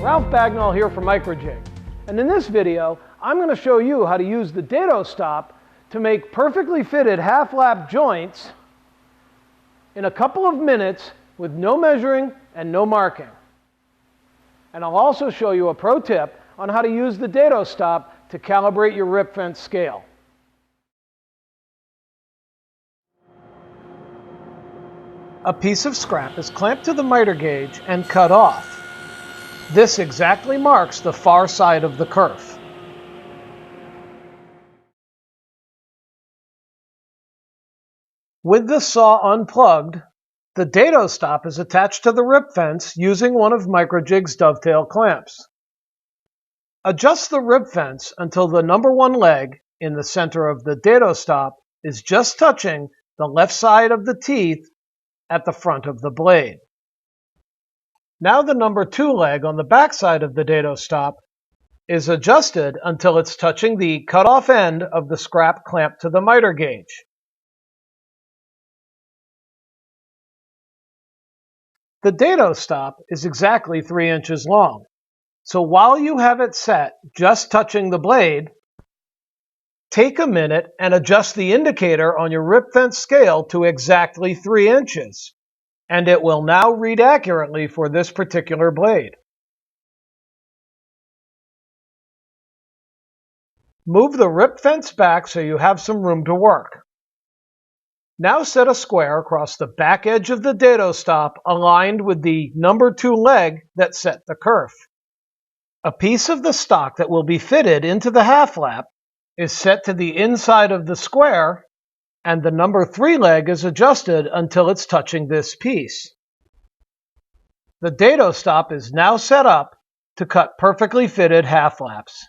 Ralph Bagnall here for MicroJig, and in this video I'm going to show you how to use the Dado Stop to make perfectly fitted half-lap joints in a couple of minutes with no measuring and no marking. And I'll also show you a pro tip on how to use the Dado Stop to calibrate your rip fence scale. A piece of scrap is clamped to the miter gauge and cut off. This exactly marks the far side of the kerf. With the saw unplugged, the Dado Stop is attached to the rip fence using one of MicroJig's dovetail clamps. Adjust the rip fence until the number 1 leg in the center of the Dado Stop is just touching the left side of the teeth at the front of the blade. Now the number 2 leg on the back side of the Dado Stop is adjusted until it's touching the cut-off end of the scrap clamped to the miter gauge. The Dado Stop is exactly 3 inches long, so while you have it set just touching the blade, take a minute and adjust the indicator on your rip fence scale to exactly 3 inches, and it will now read accurately for this particular blade. Move the rip fence back so you have some room to work. Now set a square across the back edge of the Dado Stop aligned with the number 2 leg that set the kerf. A piece of the stock that will be fitted into the half lap is set to the inside of the square, and the number 3 leg is adjusted until it's touching this piece. The Dado Stop is now set up to cut perfectly fitted half laps.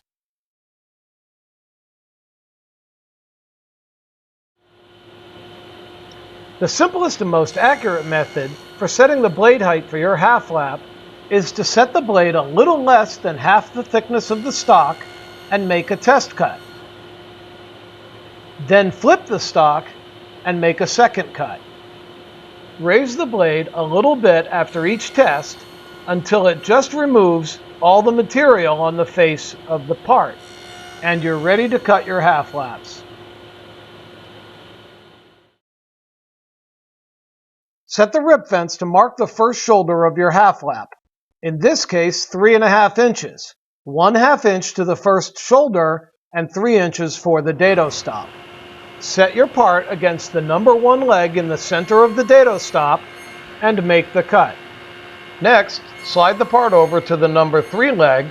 The simplest and most accurate method for setting the blade height for your half lap is to set the blade a little less than half the thickness of the stock and make a test cut. Then flip the stock and make a second cut. Raise the blade a little bit after each test until it just removes all the material on the face of the part, and you're ready to cut your half laps. Set the rip fence to mark the first shoulder of your half lap. In this case, 3.5 inches. 1/2 inch to the first shoulder and 3 inches for the Dado Stop. Set your part against the number 1 leg in the center of the Dado Stop and make the cut. Next, slide the part over to the number 3 leg,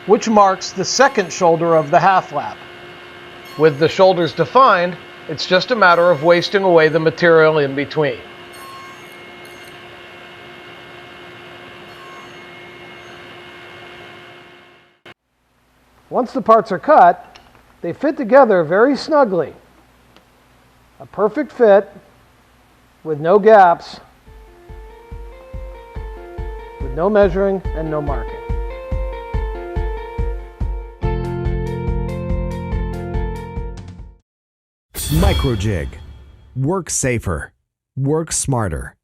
which marks the second shoulder of the half lap. With the shoulders defined, it's just a matter of wasting away the material in between. Once the parts are cut, they fit together very snugly. A perfect fit with no gaps, with no measuring and no marking. MicroJig. Work safer. Work smarter.